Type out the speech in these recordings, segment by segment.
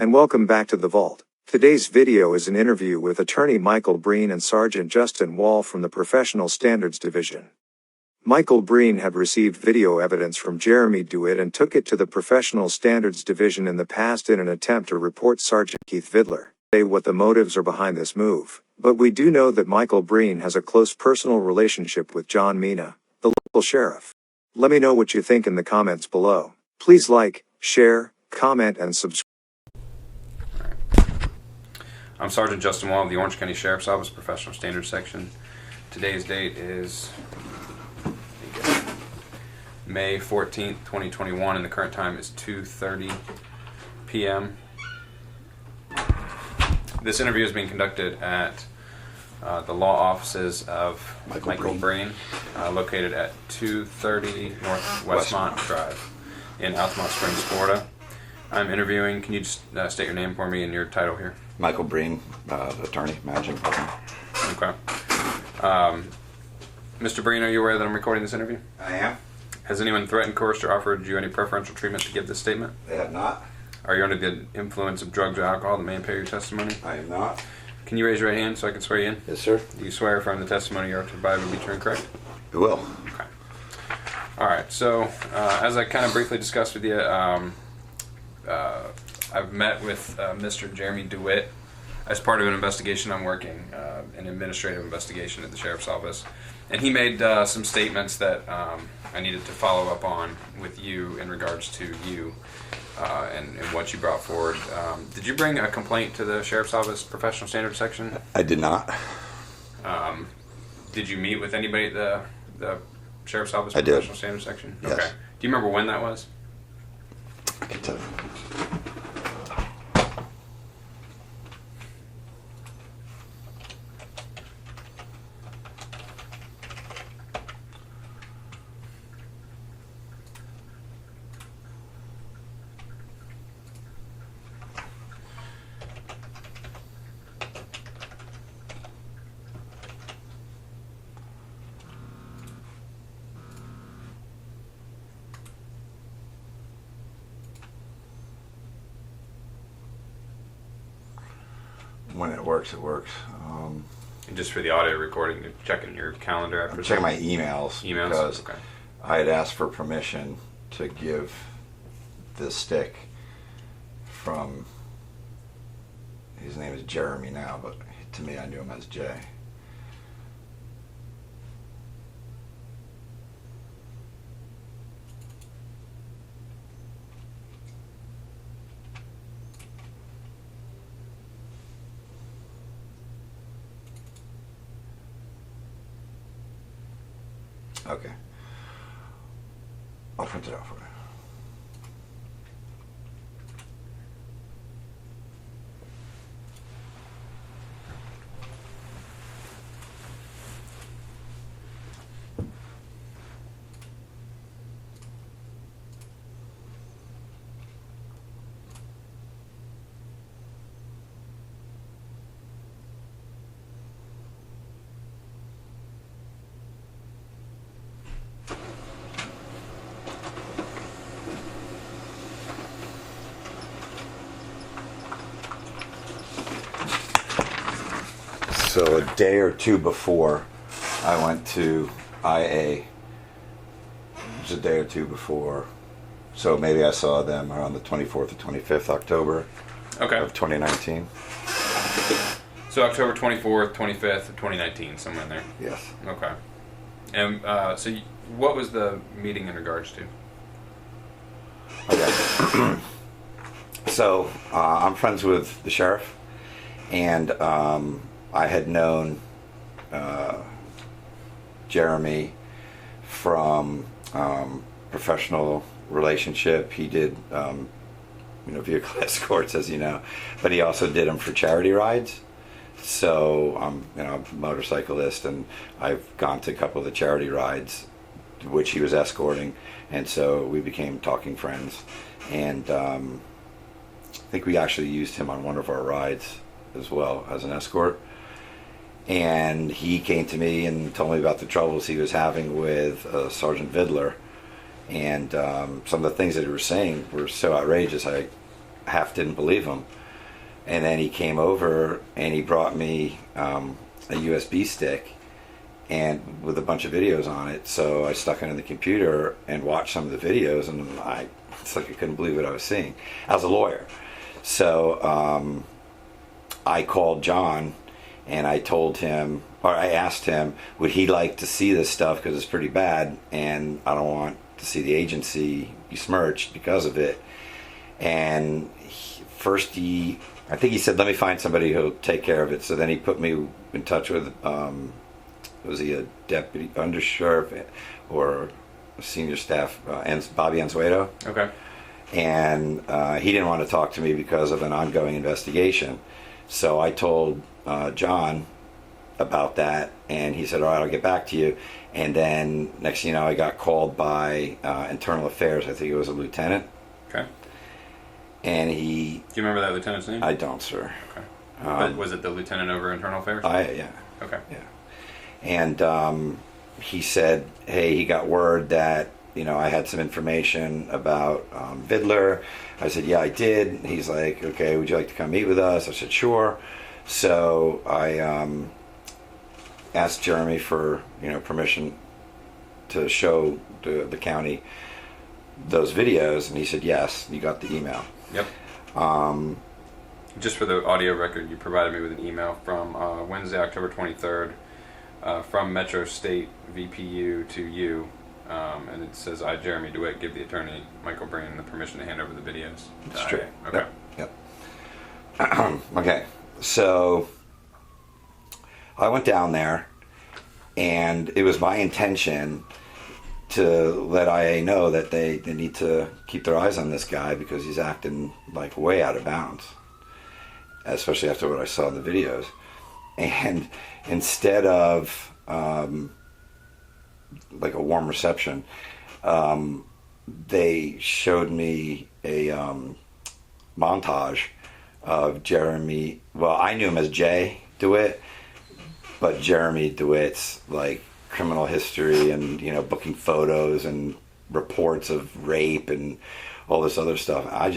and welcome back to the Vault. Today's video is an interview with attorney Michael Brehne and Sergeant Justin Wall from the Professional Standards Division. Michael Brehne had received video evidence from Jeremy Dewitte and took it to the Professional Standards Division in the past in an attempt to report Sgt Keith Vidler. Say what the motives are behind this move, but we do know that Michael Brehne has a close personal relationship with John Mina, the local sheriff. Let me know what you think in the comments below. Please like, share, comment, and subscribe. I'm Sergeant Justin Wall of the Orange County Sheriff's Office Professional Standards Section. Today's date is May 14th, 2021, and the current time is 2:30 p.m. This interview is being conducted at the law offices of Michael Brehne, located at 230 North Westmont Drive in Altamont Springs, Florida. I'm interviewing. Can you just state your name for me and your title here? Michael Brehne, attorney, managing partner. Okay. Mr. Brehne, are you aware that I'm recording this interview? I am. Has anyone threatened, coerced, or offered you any preferential treatment to give this statement? They have not. Are you under the influence of drugs or alcohol that may impair your testimony? I am not. Can you raise your right hand so I can swear you in? Yes, sir. Do you swear affirm the testimony you are to provide will be true and correct? I will. Okay. All right. So, as I kind of briefly discussed with you, I've met with Mr. Jeremy Dewitte as part of an investigation I'm working, an administrative investigation at the Sheriff's Office. And he made some statements that I needed to follow up on with you in regards to you and what you brought forward. Did you bring a complaint to the Sheriff's Office Professional Standards Section? I did not. Did you meet with anybody at the Sheriff's Office I Professional did. Standards Section? Yes. Okay. Do you remember when that was? I can tell you. When it works, it works. And just for the audio recording, you're checking your calendar after. I'm checking my emails because okay. I had asked for permission to give this stick from, his name is Jeremy now, but to me I knew him as Jay. Okay. I'll print it out for you. So a day or two before I went to IA, it was a day or two before, so maybe I saw them around the 24th or 25th October of 2019. So October 24th, 25th of 2019, somewhere in there. Yes. Okay. And so what was the meeting in regards to? Okay. So I'm friends with the sheriff, and I had known Jeremy from professional relationship. He did, vehicle escorts, as you know, but he also did them for charity rides. So I'm a motorcyclist, and I've gone to a couple of the charity rides, which he was escorting, and so we became talking friends. And I think we actually used him on one of our rides as well as an escort. And he came to me and told me about the troubles he was having with Sergeant Vidler, and some of the things that he was saying were so outrageous. I half didn't believe him. And then he came over and he brought me a USB stick and with a bunch of videos on it. So I stuck it in the computer and watched some of the videos, and it's like I couldn't believe what I was seeing. I was a lawyer. So I called John and I told him, or I asked him, would he like to see this stuff because it's pretty bad and I don't want to see the agency besmirched because of it. And I think he said, let me find somebody who'll take care of it. So then he put me in touch with, was he a deputy undersheriff or a senior staff, Bobby Anzueto? Okay. And he didn't want to talk to me because of an ongoing investigation. So I told John about that, and he said, all right, I'll get back to you. And then next thing you know, I got called by Internal Affairs. I think it was a lieutenant. Okay. And do you remember that lieutenant's name? I don't, sir. Okay. But was it the lieutenant over Internal Affairs? Yeah. Okay. Yeah. And he said, hey, he got word that, I had some information about Vidler. I said, yeah, I did. He's like, okay, would you like to come meet with us? I said, sure. So I asked Jeremy for, permission to show the county those videos, and he said, yes, you got the email. Yep. Just for the audio record, you provided me with an email from Wednesday, October 23rd, from Metro State VPU to you, and it says, I, Jeremy Dewitte, give the attorney Michael Brehne the permission to hand over the videos. That's true. Okay. Yep. Okay. So I went down there, and it was my intention to let IA know that they need to keep their eyes on this guy because he's acting like way out of bounds, especially after what I saw in the videos. And instead of like a warm reception, they showed me a montage of Jeremy. Well, I knew him as Jay Dewitte, but Jeremy Dewitte's like criminal history and booking photos and reports of rape and all this other stuff. I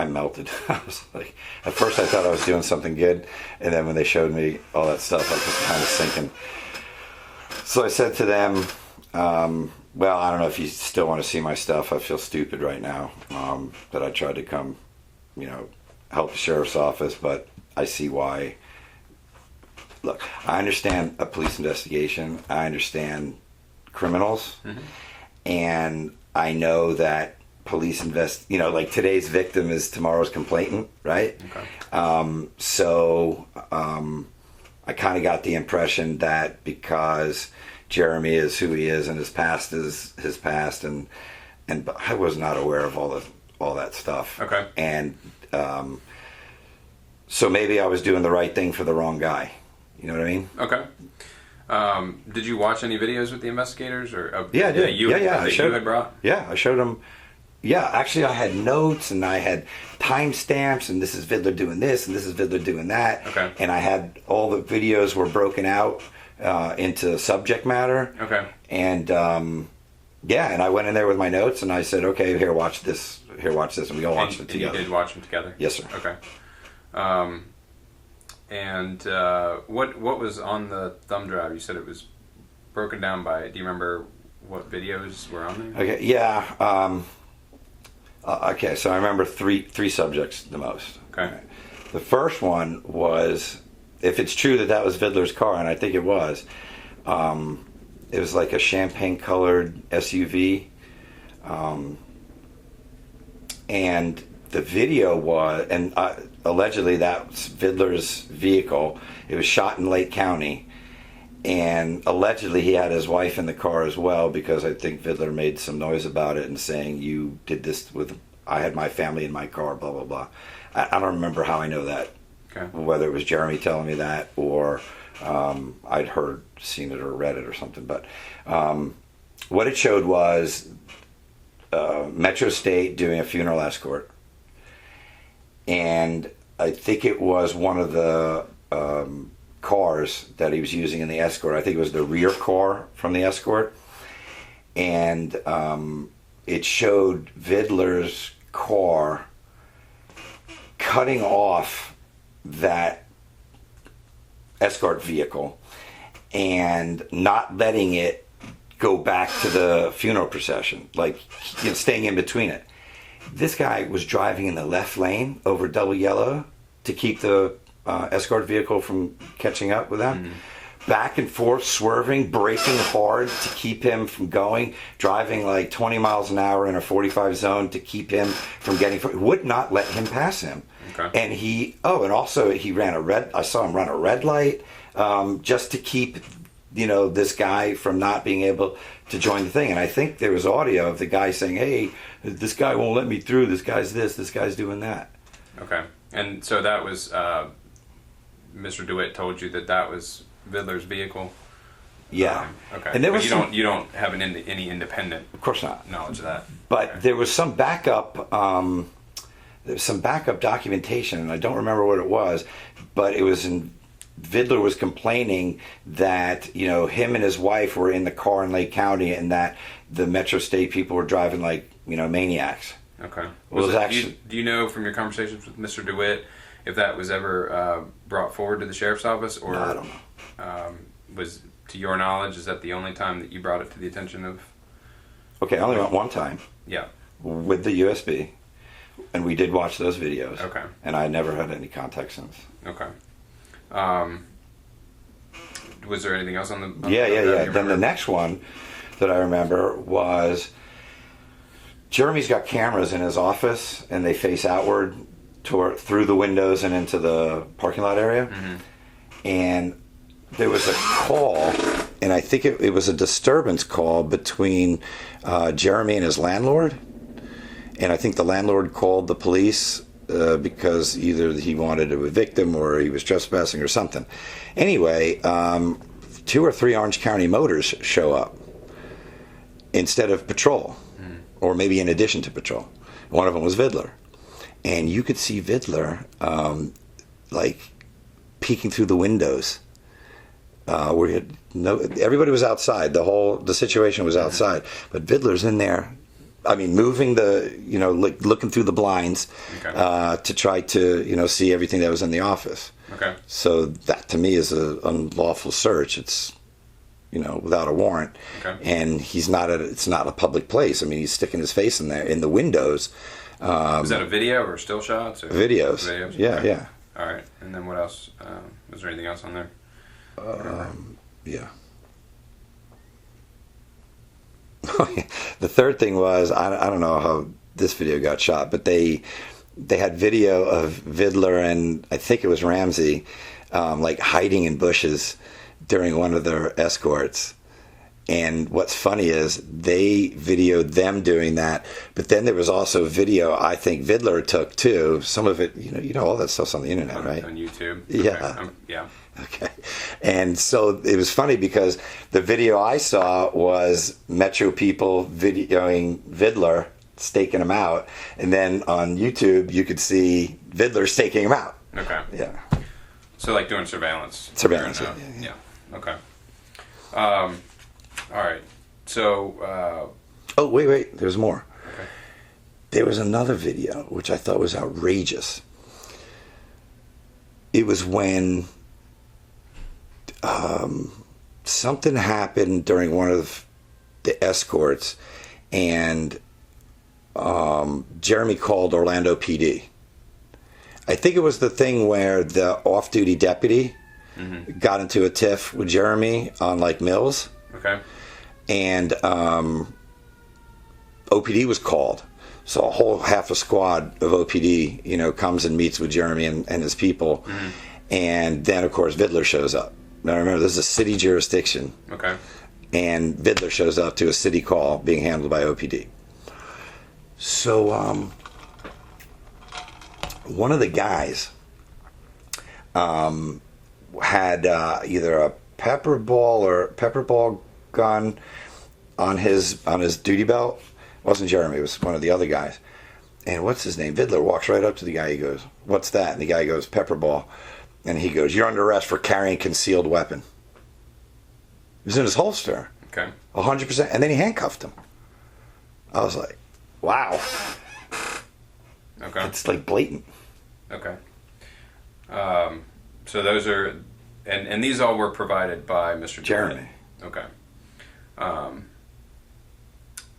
melted. I was like, at first I thought I was doing something good, and then when they showed me all that stuff, I was just kind of sinking. So I said to them, well, I don't know if you still want to see my stuff. I feel stupid right now that I tried to come help the sheriff's office, but I see why. Look, I understand a police investigation. I understand criminals. Mm-hmm. And I know that police like today's victim is tomorrow's complainant, right? Okay. So I kind of got the impression that because Jeremy is who he is and his past is his past, and I was not aware of all that stuff. Okay. And so maybe I was doing the right thing for the wrong guy. You know what I mean? Okay. Did you watch any videos with the investigators, or yeah, I did. You had brought? Yeah, I showed them. Yeah, actually, I had notes and I had timestamps, and this is Vidler doing this, and this is Vidler doing that. Okay. And I had all the videos were broken out into subject matter. Okay. And and I went in there with my notes, and I said, okay, here, watch this. Here, watch this, and we all watched it together. You did watch them together? Yes, sir. Okay. And what was on the thumb drive? You said it was broken down by. Do you remember what videos were on there? Okay. Yeah. Okay. So I remember three subjects the most. Okay. The first one was, if it's true that was Vidler's car, and I think it was like a champagne-colored SUV, and the video was, and allegedly that's Vidler's vehicle. It was shot in Lake County, and allegedly he had his wife in the car as well, because I think Vidler made some noise about it and saying, you did this I had my family in my car, blah, blah, blah. I don't remember how I know that. Okay. Whether it was Jeremy telling me that, or I'd seen it or read it or something. But what it showed was Metro State doing a funeral escort. And I think it was one of the cars that he was using in the escort. I think it was the rear car from the escort. And it showed Vidler's car cutting off that escort vehicle and not letting it go back to the funeral procession, like, you know, staying in between it. This guy was driving in the left lane over double yellow to keep the escort vehicle from catching up with them. Back and forth, swerving, braking hard to keep him from going, driving like 20 miles an hour in a 45 zone to keep him from getting, would not let him pass him. Okay. And he ran I saw him run a red light, just to keep, you know, this guy from not being able to join the thing. And I think there was audio of the guy saying, hey, this guy won't let me through, this guy's this guy's doing that. Okay. And so that was, Mr. Dewitte told you that was Vidler's vehicle? Yeah. Okay. And there but was you don't have any independent, of course not, knowledge of that. but okay. there was some backup. There's some backup documentation, and I don't remember what it was, but it was Vidler was complaining that, you know, him and his wife were in the car in Lake County, and that the Metro State people were driving like, you know, maniacs. Okay. Do you know from your conversations with Mr. Dewitte if that was ever brought forward to the sheriff's office, or No, I don't know. Was, to your knowledge, is that the only time that you brought it to the attention of? Okay, I only went one time. Yeah. With the USB, and we did watch those videos. Okay. And I never had any contact since. Okay. Was there anything else on the? Yeah. Then the next one that I remember was Jeremy's got cameras in his office, and they face outward through the windows and into the parking lot area. Mm-hmm. And there was a call, and I think it was a disturbance call between Jeremy and his landlord. And I think the landlord called the police because either he wanted to evict him or he was trespassing or something. Anyway, 2 or 3 Orange County motors show up instead of patrol, or maybe in addition to patrol. One of them was Vidler. And you could see Vidler like peeking through the windows. Everybody was outside. The situation was outside, but Vidler's in there. I mean, moving looking through the blinds to try to, you know, see everything that was in the office. Okay. So that to me is an unlawful search. It's, you know, without a warrant. Okay. And it's not a public place. I mean, he's sticking his face in there in the windows. Was that a video or still shots? Or videos. Yeah, okay. Yeah. All right. And then what else? Was there anything else on there? Yeah. The third thing was, I don't know how this video got shot, but they had video of Vidler and I think it was Ramsey like hiding in bushes during one of their escorts. And what's funny is they videoed them doing that, but then there was also video I think Vidler took too. Some of it, you know, all that stuff's on the internet, right? On YouTube. Yeah. Okay. Yeah. Okay. And so it was funny because the video I saw was Metro people videoing Vidler, staking him out. And then on YouTube, you could see Vidler staking him out. Okay. Yeah. So like doing surveillance. Surveillance, yeah. Okay. All right. So. Oh, wait. There's more. Okay. There was another video, which I thought was outrageous. It was when something happened during one of the escorts, and Jeremy called Orlando PD. I think it was the thing where the off-duty deputy got into a tiff with Jeremy on like Mills. Okay. And OPD was called. So a whole half a squad of OPD, you know, comes and meets with Jeremy and his people. Mm-hmm. And then, of course, Vidler shows up. Now, remember, this is a city jurisdiction. Okay. And Vidler shows up to a city call being handled by OPD. So one of the guys had either a pepper ball gun on his duty belt. It wasn't Jeremy, it was one of the other guys. And what's his name? Vidler walks right up to the guy. He goes, "What's that?" And the guy goes, "Pepper ball." And he goes, "You're under arrest for carrying a concealed weapon." It was in his holster. Okay. 100%. And then he handcuffed him. I was like, wow. Okay. It's like blatant. Okay. So those are, and these all were provided by Mr. Jeremy. Okay.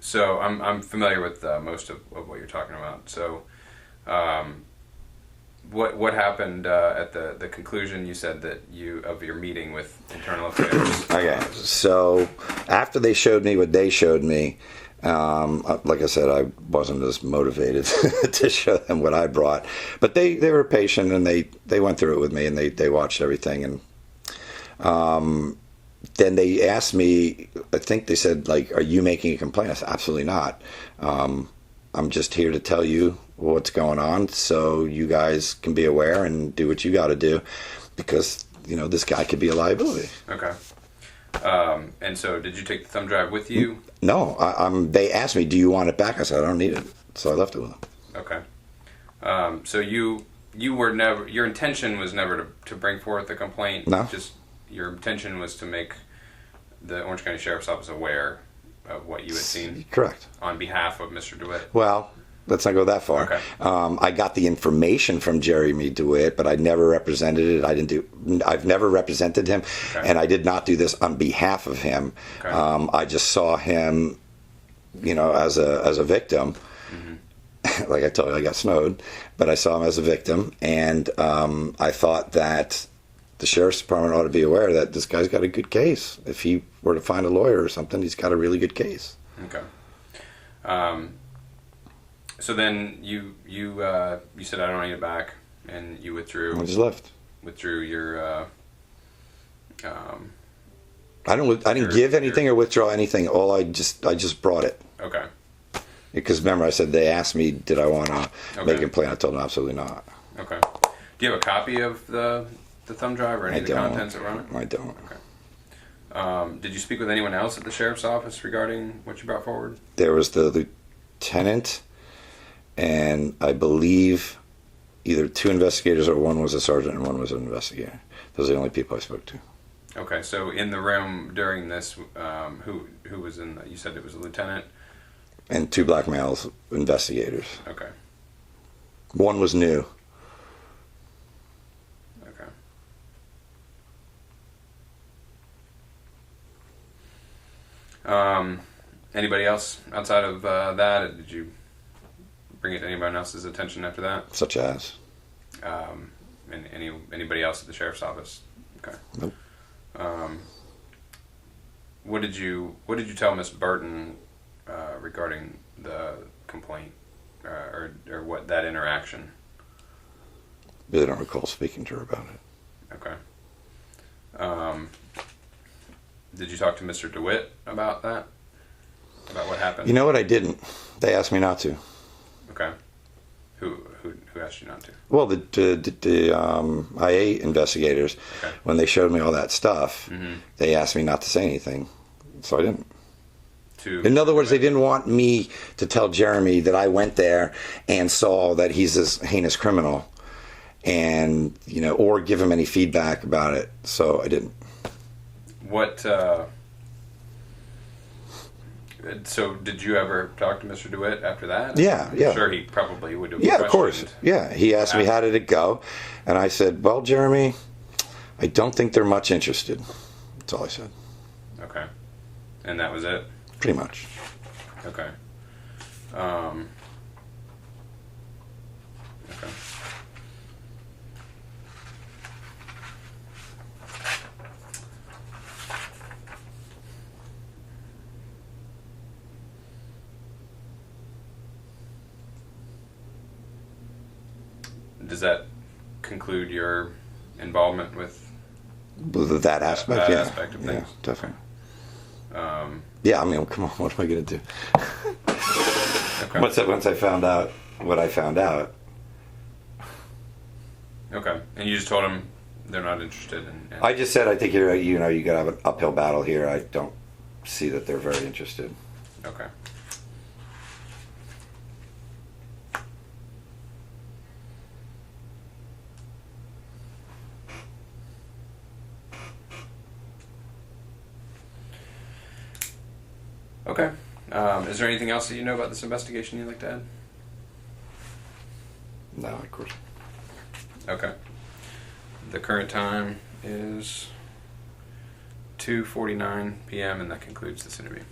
So I'm familiar with most of what you're talking about. So, what happened at the conclusion? You said that of your meeting with Internal Affairs. Okay, so after they showed me what they showed me, like I said, I wasn't as motivated to show them what I brought, but they were patient and they went through it with me and they watched everything, and then they asked me, I think they said, like, are you making a complaint? I said, absolutely not. I'm just here to tell you what's going on so you guys can be aware and do what you got to do, because, you know, this guy could be a liability. Okay. And so did you take the thumb drive with you? No. They asked me, do you want it back? I said, I don't need it. So I left it with them. Okay. So you were never, your intention was never to bring forth the complaint? No. Just your intention was to make the Orange County Sheriff's Office aware of what you had seen? Correct. On behalf of Mr. Dewitte? Well, let's not go that far. Okay. I got the information from Jeremy Dewitte, but I never represented it. I've never represented him, okay. And I did not do this on behalf of him. Okay. I just saw him, you know, as a victim. Mm-hmm. Like I told you, I got snowed, but I saw him as a victim, and I thought that the sheriff's department ought to be aware that this guy's got a good case. If he were to find a lawyer or something, he's got a really good case. Okay. So then you said, I don't need it back, and you withdrew. I just left. Withdrew your. I didn't give anything or withdraw anything. I just brought it. Okay. Because remember, I said they asked me, did I want to make a complaint? I told them absolutely not. Okay. Do you have a copy of the thumb drive or any of the contents that were on it? I don't. Okay. Did you speak with anyone else at the sheriff's office regarding what you brought forward? There was the lieutenant, and I believe either two investigators or one was a sergeant and one was an investigator. Those are the only people I spoke to. Okay, so in the room during this, who was in? You said it was a lieutenant and two black males investigators. Okay. One was new. Anybody else outside of that? Did you bring it to anyone else's attention after that? Such as? Anybody else at the sheriff's office? Okay. Nope. What did you tell Miss Burton regarding the complaint or what that interaction? Really don't recall speaking to her about it. Okay. Did you talk to Mr. Dewitte about that? About what happened? You know what? I didn't. They asked me not to. Okay. Who asked you not to? Well, the IA investigators, okay. When they showed me all that stuff, mm-hmm. They asked me not to say anything, so I didn't. To In other words, they didn't want me to tell Jeremy that I went there and saw that he's this heinous criminal, and or give him any feedback about it. So I didn't. What? So did you ever talk to Mr. Dewitte after that? Yeah. I'm sure he probably would have. Yeah, of course. Yeah, he asked me how did it go, and I said, "Well, Jeremy, I don't think they're much interested." That's all I said. Okay, and that was it. Pretty much. Okay. Okay. Does that conclude your involvement with that aspect? That yeah. aspect of things? Yeah, definitely. Yeah, I mean, come on, what am I going to do? Okay. Once I found out what I found out. Okay, and you just told them they're not interested in. I just said I think you got to have an uphill battle here. I don't see that they're very interested. Okay. Okay. Is there anything else that you know about this investigation you'd like to add? No, of course. Okay. The current time is 2:49 p.m. and that concludes this interview.